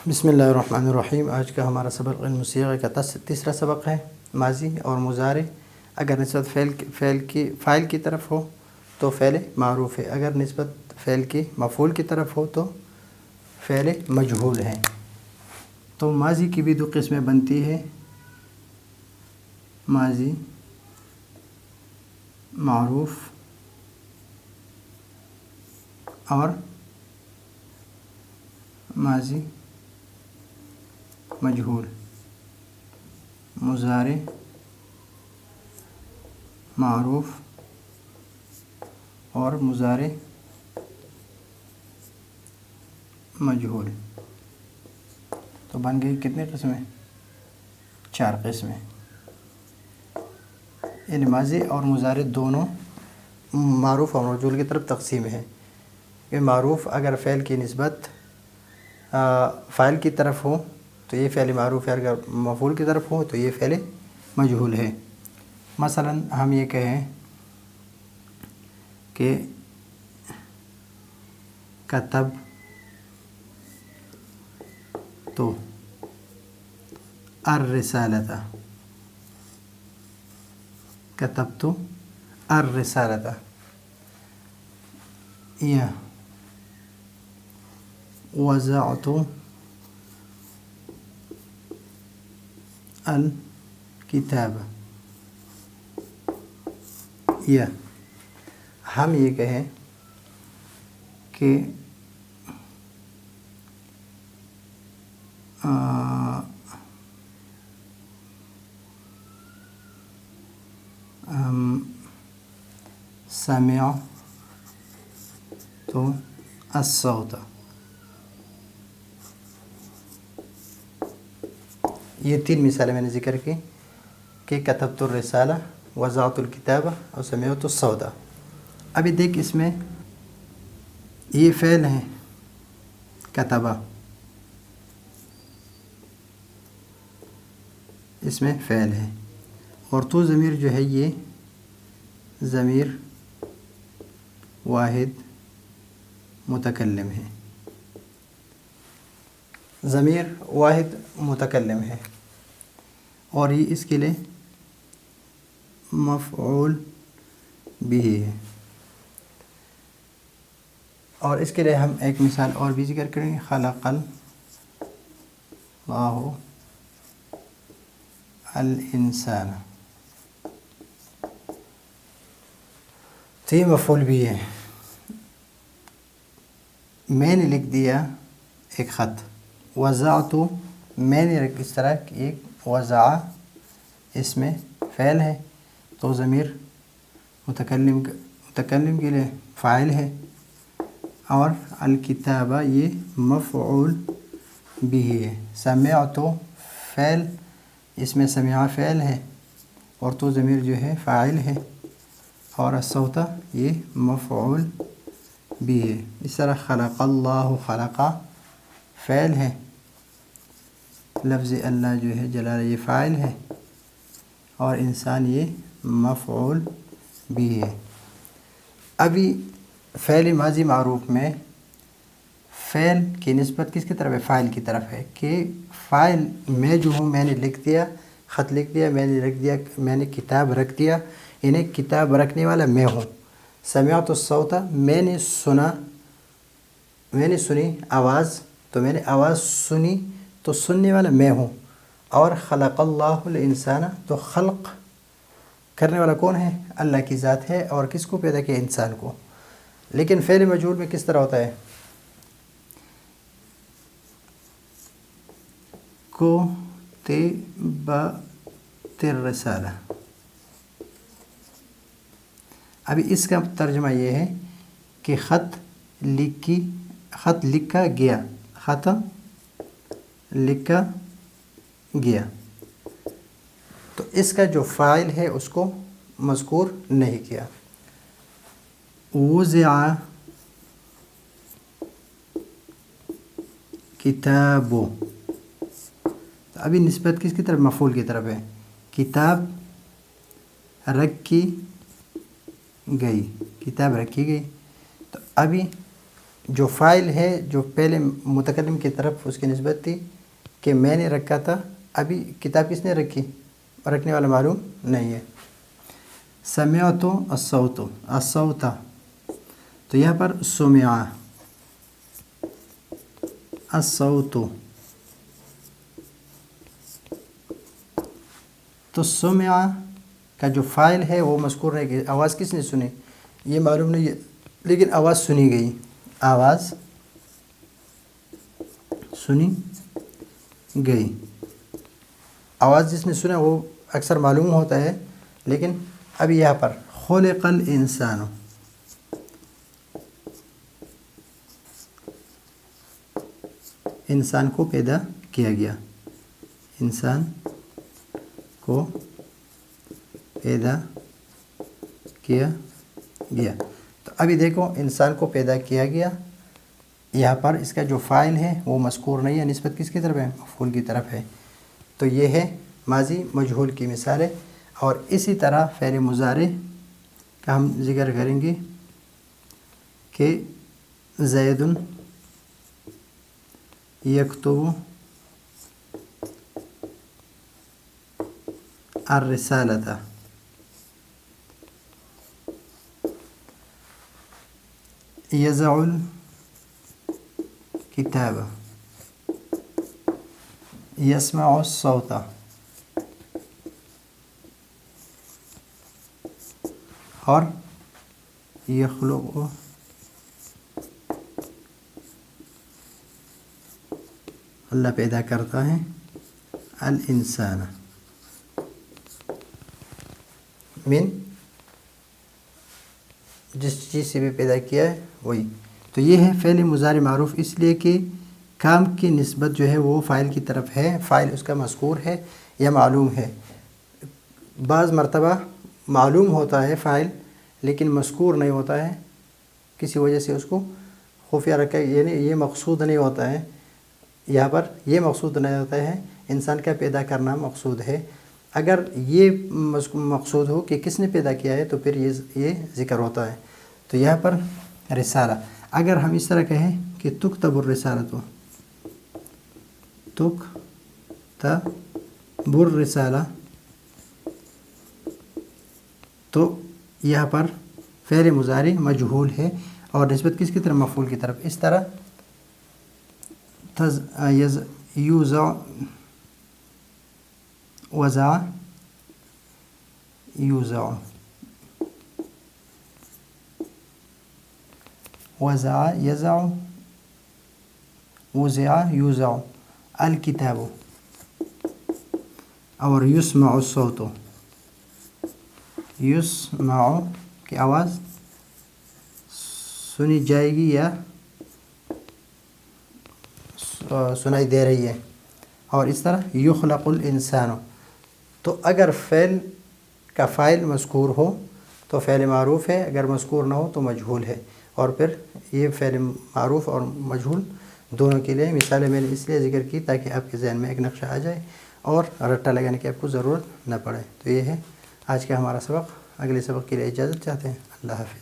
بسم اللہ الرحمن الرحیم۔ آج کا ہمارا سبق علم الصیغہ کا تیسرا سبق ہے۔ ماضی اور مضارع اگر نسبت فاعل کی طرف ہو تو فعل معروف ہے، اگر نسبت فعل کی مفعول کی طرف ہو تو فعل مجہول ہے۔ تو ماضی کی بھی دو قسمیں بنتی ہے، ماضی معروف اور ماضی مجہول۔ مضارع معروف اور مضارع مجہول، تو بن گئی کتنی قسمیں؟ 4 قسمیں۔ یعنی ماضی اور مضارع دونوں معروف اور مجہول کی طرف تقسیم ہے کہ معروف اگر فعل کی نسبت فاعل کی طرف ہو تو یہ فعل معروف ہے، اگر مفعول کی طرف ہو تو یہ فعل مجہول ہے۔ مثلا ہم یہ کہیں کہ کتب تو الرسالۃ، کتبت الرسالۃ، یا وضعت الکتاب، یا ہم یہ کہیں کہ سمعت الصوت، یہ 3 مثالیں میں نے ذکر کی کہ کتبت الرسالہ، وضعت الکتاب اور سمعت الصوت۔ ابھی دیکھ اس میں یہ فعل ہے کتبہ، اس میں فعل ہے، اور تو ضمیر جو ہے یہ ضمیر واحد متکلم ہے، ضمیر واحد متکلم ہے، اور یہ اس کے لیے مفعول بھی ہے۔ اور اس کے لیے ہم ایک مثال اور بھی ذکر کریں گے، خلق اللہ الانسان، تو یہ مفعول بھی ہے۔ میں نے لکھ دیا ایک خط، وضعت میں نے اس طرح ایک وضع، اس میں فعل ہے تو ضمیر متکلم کے لیے فاعل ہے، اور الکتابہ یہ مفعول بھی ہے۔ سمعت فعل، اس میں سمع فعل ہے اور تو ضمیر جو ہے فاعل ہے، اور الصوت یہ مفعول بھی ہے۔ اس طرح خلق اللہ، خلق فعل ہے، لفظ اللہ جو ہے جلالہ یہ فاعل ہے، اور انسان یہ مفعول بھی ہے۔ ابھی فعل ماضی معروف میں فعل کی نسبت کس کی طرف ہے؟ فاعل کی طرف ہے، کہ فاعل میں جو ہوں، میں نے لکھ دیا، خط لکھ دیا، میں نے لکھ دیا، میں نے کتاب رکھ دیا، انہیں کتاب رکھنے والا میں ہوں۔ سمعت الصوت میں نے سنا، میں نے سنی آواز، تو میں نے آواز سنی تو سننے والا میں ہوں۔ اور خلق اللہ الانسان تو خلق کرنے والا کون ہے؟ اللہ کی ذات ہے، اور کس کو پیدا کیا؟ انسان کو۔ لیکن فعل مجہول میں کس طرح ہوتا ہے؟ کتبت الرسالہ۔ ابھی اس کا ترجمہ یہ ہے کہ خط لکھا گیا، خط لکھا گیا، تو اس کا جو فاعل ہے اس کو مذکور نہیں کیا۔ وضع کتاب، تو ابھی نسبت کس کی طرف؟ مفعول کی طرف ہے، کتاب رکھی گئی، کتاب رکھی گئی، تو ابھی جو فائل ہے جو پہلے متکلم کی طرف اس کی نسبت تھی کہ میں نے رکھا تھا، ابھی کتاب کس نے رکھی، رکھنے والا معلوم نہیں ہے۔ سمعت الصوت، الصوت، تو یہاں پر سمع الصوت، تو سمع کا جو فائل ہے وہ مذکور ہے کہ آواز کس نے سنی، یہ معلوم نہیں ہے، لیکن آواز سنی گئی، آواز سنی گئی۔ آواز جس نے سنا وہ اکثر معلوم ہوتا ہے، لیکن اب یہاں پر خلق الانسان، انسان کو پیدا کیا گیا، انسان کو پیدا کیا گیا۔ تو ابھی دیکھو انسان کو پیدا کیا گیا، یہاں پر اس کا جو فاعل ہے وہ مذکور نہیں ہے، نسبت کس کی طرف ہے، مفعول کی طرف ہے۔ تو یہ ہے ماضی مجہول کی مثالیں، اور اسی طرح فعل مضارع کا ہم ذکر کریں گے کہ زید یکتب الرسالۃ، یضع الکتاب، یسمع الصوت، اور یخلق اللہ پیدا کرتا ہے الانسان من، جس چیز سے بھی پیدا کیا ہے وہی۔ تو یہ ہے فعل مضارع معروف، اس لیے کہ کام کی نسبت جو ہے وہ فاعل کی طرف ہے، فاعل اس کا مذکور ہے یا معلوم ہے۔ بعض مرتبہ معلوم ہوتا ہے فاعل لیکن مذکور نہیں ہوتا ہے، کسی وجہ سے اس کو خفیہ رکھا، یعنی یہ مقصود نہیں ہوتا ہے، یہاں پر یہ مقصود نہیں ہوتا ہے، انسان کا پیدا کرنا مقصود ہے۔ اگر یہ مقصود ہو کہ کس نے پیدا کیا ہے تو پھر یہ ذکر ہوتا ہے۔ تو یہاں پر رسالہ، اگر ہم اس طرح کہیں کہ تکتب الرسالۃ، تکتب الرسالہ، تو یہاں پر فعل مضارع مجہول ہے اور نسبت کس کی طرف، مفعول کی طرف۔ اس طرح یوزع، وزع، یوزع، وزع، یزع، وزع، یوزع الکتاب، اور یسمع الصوت، یسمع کی آواز سنی جائے گی یا سنائی دے رہی ہے، اور اس طرح یخلق الانسان۔ تو اگر فعل کا فاعل مذکور ہو تو فعل معروف ہے، اگر مذکور نہ ہو تو مجہول ہے، اور پھر یہ فعل معروف اور مجہول دونوں کے لیے مثالیں میں نے اس لیے ذکر کی تاکہ آپ کے ذہن میں ایک نقشہ آ جائے اور رٹا لگانے کی آپ کو ضرورت نہ پڑے۔ تو یہ ہے آج کا ہمارا سبق، اگلے سبق کے لیے اجازت چاہتے ہیں، اللہ حافظ۔